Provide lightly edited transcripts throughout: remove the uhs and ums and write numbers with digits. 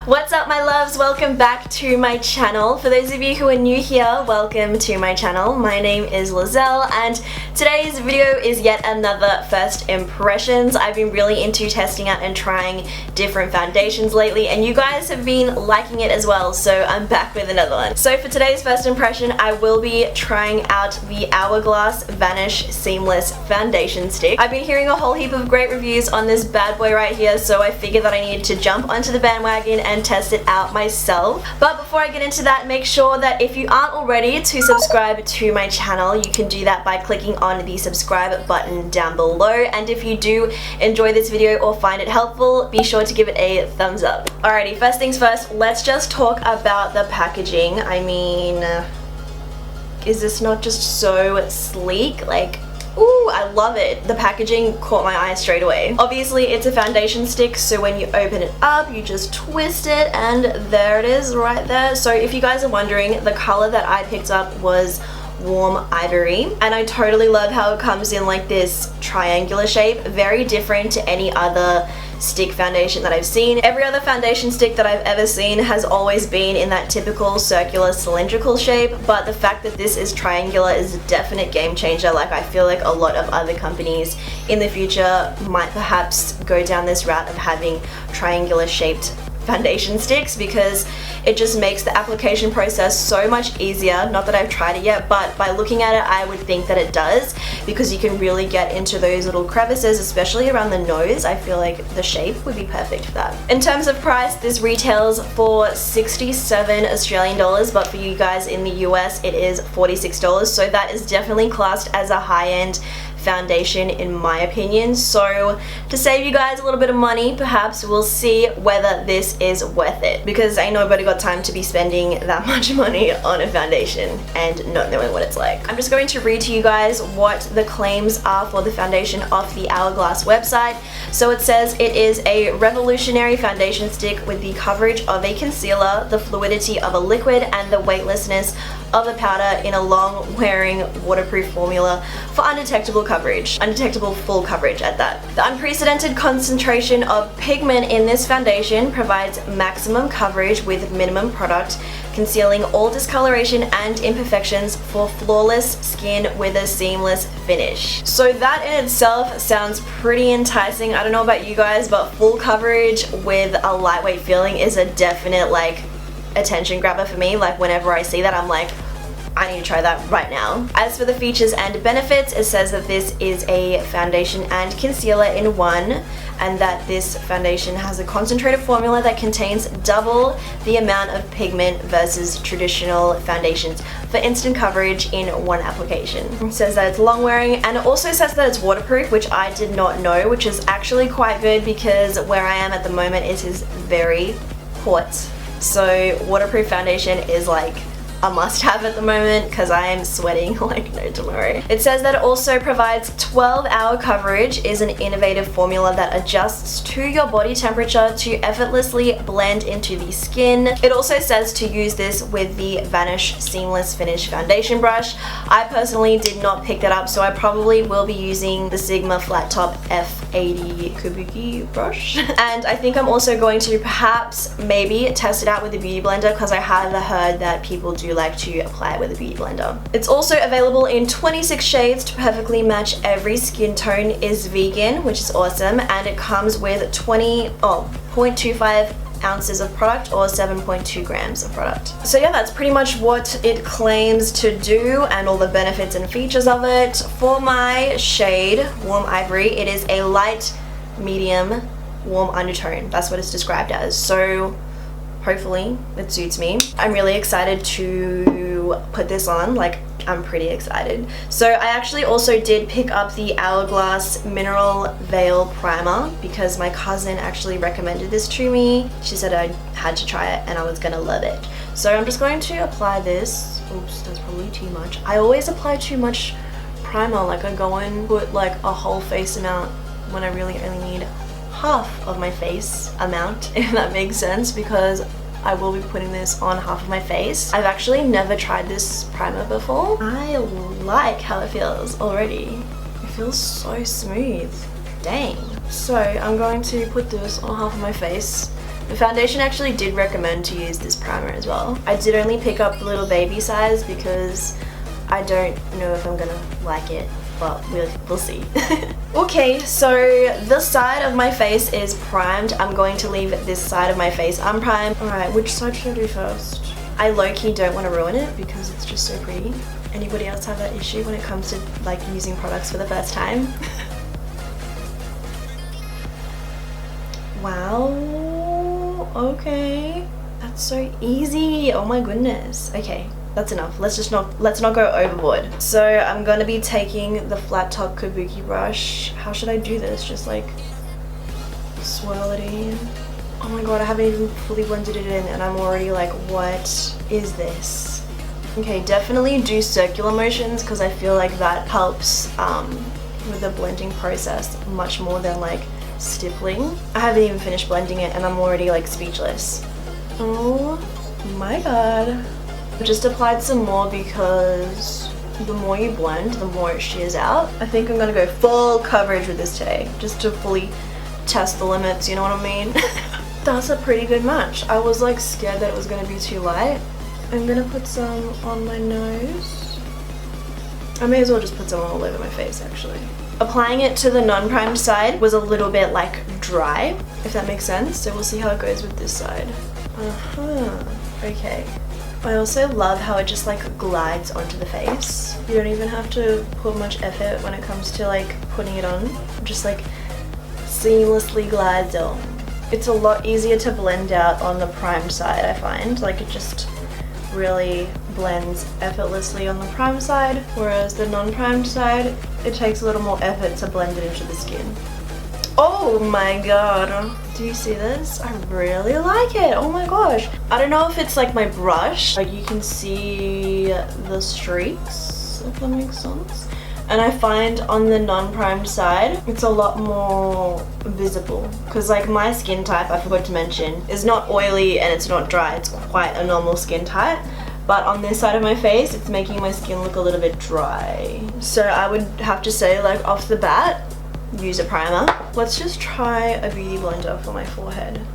What's up my loves, welcome back to my channel. For those of you who are new here, welcome to my channel. My name is Lizelle and today's video is yet another first impressions. I've been really into testing out and trying different foundations lately and you guys have been liking it as well, so I'm back with another one. So for today's first impression, I will be trying out the Hourglass Vanish Seamless Foundation Stick. I've been hearing a whole heap of great reviews on this bad boy right here, so I figured that I needed to jump onto the bandwagon and test it out myself. But before I get into that, make sure that if you aren't already to subscribe to my channel, you can do that by clicking on the subscribe button down below. And if you do enjoy this video or find it helpful, be sure to give it a thumbs up. Alrighty, first things first, let's just talk about the packaging. I mean, is this not just so sleek? Like, ooh, I love it. The packaging caught my eye straight away. Obviously, it's a foundation stick, so when you open it up, you just twist it, and there it is right there. So if you guys are wondering, the color that I picked up was warm ivory, and I totally love how it comes in like this triangular shape, very different to any other stick foundation that I've seen. Every other foundation stick that I've ever seen has always been in that typical circular cylindrical shape, but the fact that this is triangular is a definite game changer. Like, I feel like a lot of other companies in the future might perhaps go down this route of having triangular shaped foundation sticks because it just makes the application process so much easier. Not that I've tried it yet, but by looking at it, I would think that it does, because you can really get into those little crevices, especially around the nose. I feel like the shape would be perfect for that. In terms of price, this retails for 67 Australian dollars, but for you guys in the US, it is $46. So that is definitely classed as a high-end foundation in my opinion. So to save you guys a little bit of money, perhaps we'll see whether this is worth it, because ain't nobody got time to be spending that much money on a foundation and not knowing what it's like. I'm just going to read to you guys what the claims are for the foundation off the Hourglass website. So it says it is a revolutionary foundation stick with the coverage of a concealer, the fluidity of a liquid, and the weightlessness of a powder in a long-wearing waterproof formula for undetectable coverage. Undetectable full coverage at that. The unprecedented concentration of pigment in this foundation provides maximum coverage with minimum product, concealing all discoloration and imperfections for flawless skin with a seamless finish. So that in itself sounds pretty enticing. I don't know about you guys, but full coverage with a lightweight feeling is a definite like attention grabber for me. Like, whenever I see that, I'm like, I need to try that right now. As for the features and benefits, it says that this is a foundation and concealer in one, and that this foundation has a concentrated formula that contains double the amount of pigment versus traditional foundations for instant coverage in one application. It says that it's long wearing, and it also says that it's waterproof, which I did not know, which is actually quite good because where I am at the moment it is very hot. So waterproof foundation is like a must-have at the moment because I am sweating like no tomorrow. It says that it also provides 12-hour coverage, is an innovative formula that adjusts to your body temperature to effortlessly blend into the skin. It also says to use this with the Vanish Seamless Finish Foundation Brush. I personally did not pick that up, so I probably will be using the Sigma Flat Top F80 Kabuki brush. And I think I'm also going to perhaps maybe test it out with a beauty blender, because I have heard that people do like to apply it with a beauty blender. It's also available in 26 shades to perfectly match every skin tone, is vegan, which is awesome, and it comes with 0.25 ounces of product or 7.2 grams of product. So yeah, that's pretty much what it claims to do and all the benefits and features of it. For my shade, Warm Ivory, it is a light, medium, warm undertone. That's what it's described as. So hopefully it suits me. I'm really excited to put this on. Like, I'm pretty excited. So I actually also did pick up the Hourglass Mineral Veil Primer because my cousin actually recommended this to me. She said I had to try it and I was gonna love it. So I'm just going to apply this. Oops, that's probably too much. I always apply too much primer. Like, I go and put like a whole face amount when I really only need half of my face amount, if that makes sense, because I will be putting this on half of my face. I've actually never tried this primer before. I like how it feels already. It feels so smooth. Dang. So I'm going to put this on half of my face The foundation actually did recommend to use this primer as well. I did only pick up the little baby size because I don't know if I'm gonna like it, but we'll see. Okay, so this side of my face is primed. I'm going to leave this side of my face unprimed. Alright, which side should I do first? I low-key don't want to ruin it because it's just so pretty. Anybody else have that issue when it comes to like using products for the first time? Wow, okay. That's so easy. Oh my goodness. Okay. That's enough. Let's not go overboard. So I'm gonna be taking the flat top kabuki brush. How should I do this? Just like swirl it in. Oh my god, I haven't even fully blended it in and I'm already like, what is this? Okay, definitely do circular motions because I feel like that helps with the blending process much more than like stippling. I haven't even finished blending it and I'm already like speechless. Oh my god. I just applied some more because the more you blend, the more it shears out. I think I'm gonna go full coverage with this today, just to fully test the limits, you know what I mean? That's a pretty good match. I was like scared that it was gonna be too light. I'm gonna put some on my nose. I may as well just put some all over my face actually. Applying it to the non-primed side was a little bit like dry, if that makes sense. So we'll see how it goes with this side. Okay. I also love how it just like glides onto the face. You don't even have to put much effort when it comes to like putting it on. Just like seamlessly glides on. It's a lot easier to blend out on the primed side, I find. Like it just really blends effortlessly on the primed side, whereas the non-primed side, it takes a little more effort to blend it into the skin. Oh my god, do you see this? I really like it. Oh my gosh. I don't know if it's like my brush, like you can see the streaks, if that makes sense. And I find on the non-primed side, it's a lot more visible because like my skin type, I forgot to mention, is not oily and it's not dry. It's quite a normal skin type. But on this side of my face, it's making my skin look a little bit dry. So I would have to say like off the bat, use a primer. Let's just try a beauty blender for my forehead.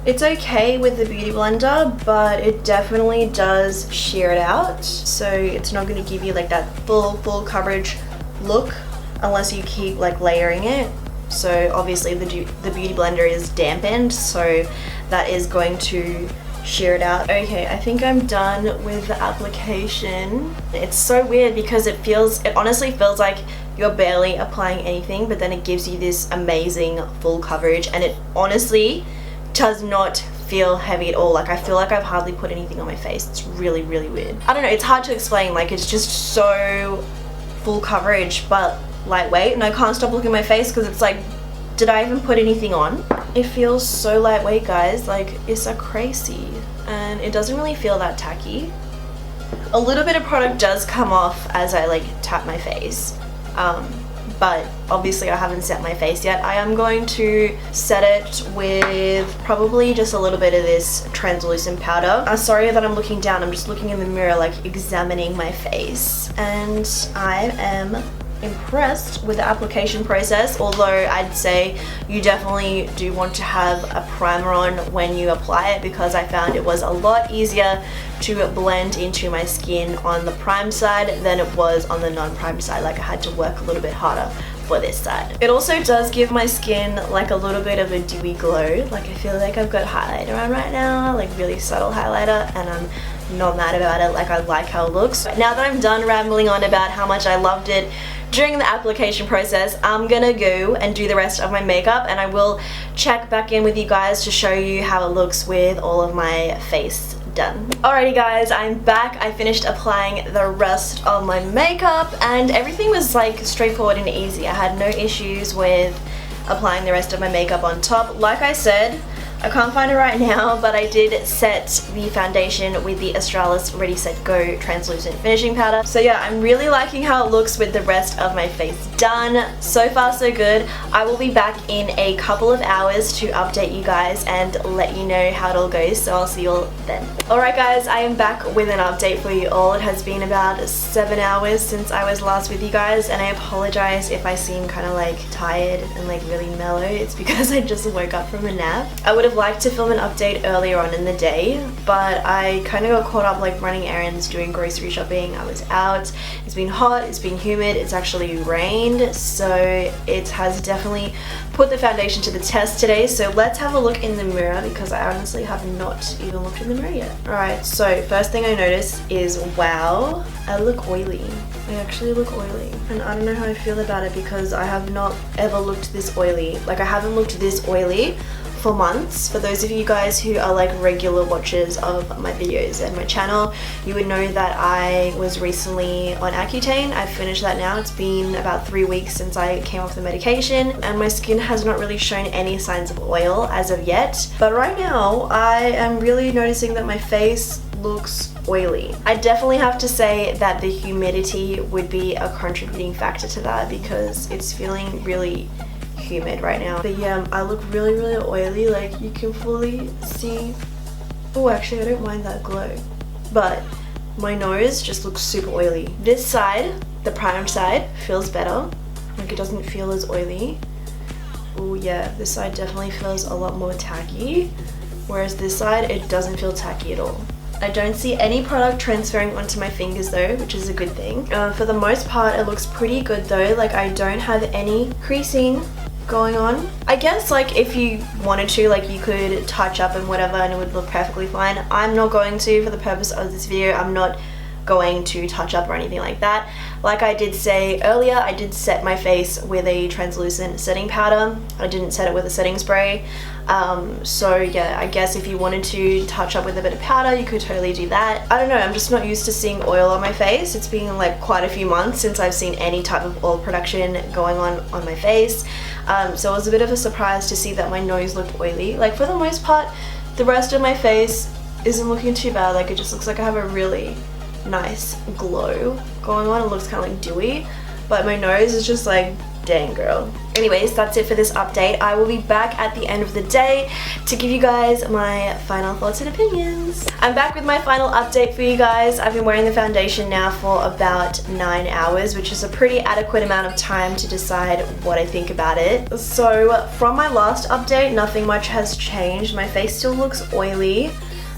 It's okay with the beauty blender, but it definitely does shear it out. So it's not going to give you like that full coverage look unless you keep like layering it. So obviously the beauty blender is dampened, so that is going to shear it out. Okay, I think I'm done with the application. It's so weird because it honestly feels like you're barely applying anything, but then it gives you this amazing full coverage and it honestly does not feel heavy at all. Like I feel like I've hardly put anything on my face. It's really, really weird. I don't know, it's hard to explain. Like it's just so full coverage but lightweight, and I can't stop looking at my face because it's like, did I even put anything on? It feels so lightweight, guys. Like it's so crazy and it doesn't really feel that tacky. A little bit of product does come off as I like tap my face. But obviously I haven't set my face yet. I am going to set it with probably just a little bit of this translucent powder. I'm sorry that I'm looking down, I'm just looking in the mirror like examining my face. And I am impressed with the application process, although I'd say you definitely do want to have a primer on when you apply it, because I found it was a lot easier to blend into my skin on the primed side than it was on the non-primed side. Like I had to work a little bit harder for this side. It also does give my skin like a little bit of a dewy glow. Like I feel like I've got highlighter on right now, like really subtle highlighter, and I'm not mad about it. Like I like how it looks. Now that I'm done rambling on about how much I loved it during the application process, I'm gonna go and do the rest of my makeup, and I will check back in with you guys to show you how it looks with all of my face done. Alrighty guys, I'm back. I finished applying the rest of my makeup and everything was like straightforward and easy. I had no issues with applying the rest of my makeup on top. Like I said, I can't find it right now, but I did set the foundation with the Australis Ready Set Go translucent finishing powder. So yeah, I'm really liking how it looks with the rest of my face done. So far so good. I will be back in a couple of hours to update you guys and let you know how it all goes, so I'll see you all then. Alright guys, I am back with an update for you all. It has been about 7 hours since I was last with you guys, and I apologize if I seem kind of like tired and like really mellow. It's because I just woke up from a nap. I would have liked to film an update earlier on in the day, but I kind of got caught up like running errands, doing grocery shopping. I was out, it's been hot, it's been humid, it's actually rained, so it has definitely put the foundation to the test today. So let's have a look in the mirror, because I honestly have not even looked in the mirror yet. Alright, so first thing I notice is, wow, I look oily. I actually look oily, and I don't know how I feel about it because I have not ever looked this oily. Like, I haven't looked this oily for months. For those of you guys who are like regular watchers of my videos and my channel, you would know that I was recently on Accutane. I've finished that now. It's been about 3 weeks since I came off the medication, and my skin has not really shown any signs of oil as of yet. But right now, I am really noticing that my face looks oily. I definitely have to say that the humidity would be a contributing factor to that, because it's feeling really humid right now. But yeah, I look really oily, like you can fully see. Oh, actually I don't mind that glow, but my nose just looks super oily. This side, the primed side, feels better, like it doesn't feel as oily. Oh yeah, this side definitely feels a lot more tacky, whereas this side, it doesn't feel tacky at all. I don't see any product transferring onto my fingers though, which is a good thing. For the most part, it looks pretty good though. Like, I don't have any creasing going on. I guess like if you wanted to, like, you could touch up and whatever and it would look perfectly fine. I'm not going to. For the purpose of this video, I'm not going to touch up or anything like that. Like I did say earlier, I did set my face with a translucent setting powder. I didn't set it with a setting spray. So yeah, I guess if you wanted to touch up with a bit of powder, you could totally do that. I don't know, I'm just not used to seeing oil on my face. It's been like quite a few months since I've seen any type of oil production going on my face. So it was a bit of a surprise to see that my nose looked oily. Like, for the most part, the rest of my face isn't looking too bad. Like, it just looks like I have a really nice glow going on. It looks kind of like dewy, but my nose is just like, dang girl. Anyways, that's it for this update. I will be back at the end of the day to give you guys my final thoughts and opinions. I'm back with my final update for you guys. I've been wearing the foundation now for about 9 hours, which is a pretty adequate amount of time to decide what I think about it. So from my last update, nothing much has changed. My face still looks oily,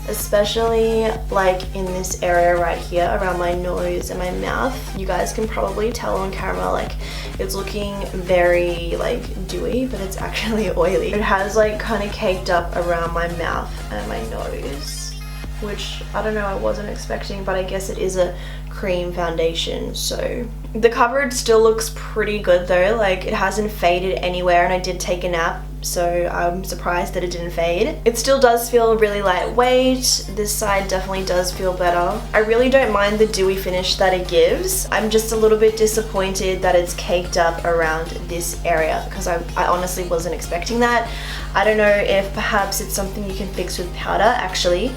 especially like in this area right here around my nose and my mouth. You guys can probably tell on camera, like, it's looking very like dewy, but it's actually oily. It has like kind of caked up around my mouth and my nose, which I don't know, I wasn't expecting, but I guess it is a cream foundation. So the coverage still looks pretty good though, like it hasn't faded anywhere, and I did take a nap, so I'm surprised that it didn't fade. It still does feel really lightweight. This side definitely does feel better. I really don't mind the dewy finish that it gives. I'm just a little bit disappointed that it's caked up around this area, because I honestly wasn't expecting that. I don't know if perhaps it's something you can fix with powder. Actually,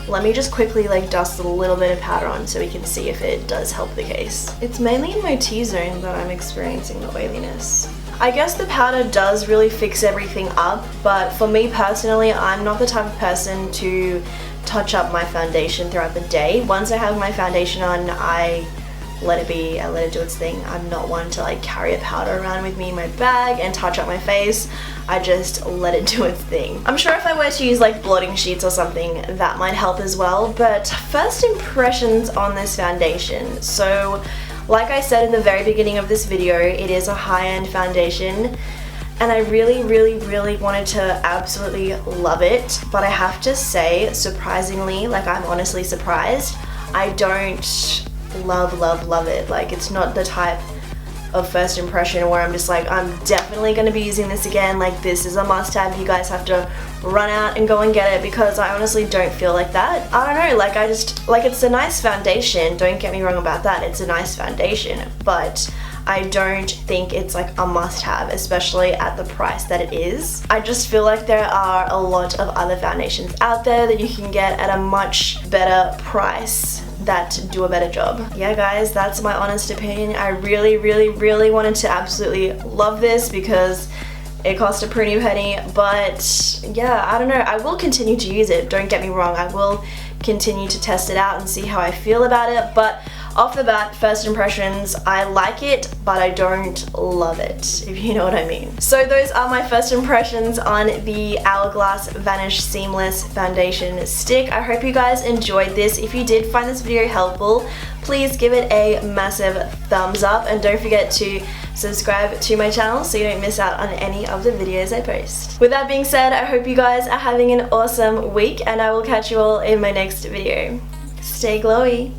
let me just quickly like dust a little bit of powder on so we can see if it does help the case. It's mainly in my T-zone that I'm experiencing the oiliness. I guess the powder does really fix everything up, but for me personally, I'm not the type of person to touch up my foundation throughout the day. Once I have my foundation on, I let it be, I let it do its thing. I'm not one to like carry a powder around with me in my bag and touch up my face. I just let it do its thing. I'm sure if I were to use like blotting sheets or something, that might help as well. But first impressions on this foundation. So like I said in the very beginning of this video, it is a high-end foundation, and I really wanted to absolutely love it. But I have to say, surprisingly, like, I'm honestly surprised, I don't love it. Like, it's not the type of first impression where I'm just like, I'm definitely going to be using this again, like this is a must-have, you guys have to run out and go and get it, because I honestly don't feel like that. I don't know, like, I just, like, it's a nice foundation, don't get me wrong about that, it's a nice foundation, but I don't think it's like a must-have, especially at the price that it is. I just feel like there are a lot of other foundations out there that you can get at a much better price that do a better job. Yeah guys, that's my honest opinion. I really wanted to absolutely love this because it cost a pretty penny, but yeah, I don't know, I will continue to use it, don't get me wrong, I will continue to test it out and see how I feel about it, but off the bat, first impressions, I like it, but I don't love it, if you know what I mean. So those are my first impressions on the Hourglass Vanish Seamless Foundation Stick. I hope you guys enjoyed this. If you did find this video helpful, please give it a massive thumbs up, and don't forget to subscribe to my channel so you don't miss out on any of the videos I post. With that being said, I hope you guys are having an awesome week, and I will catch you all in my next video. Stay glowy!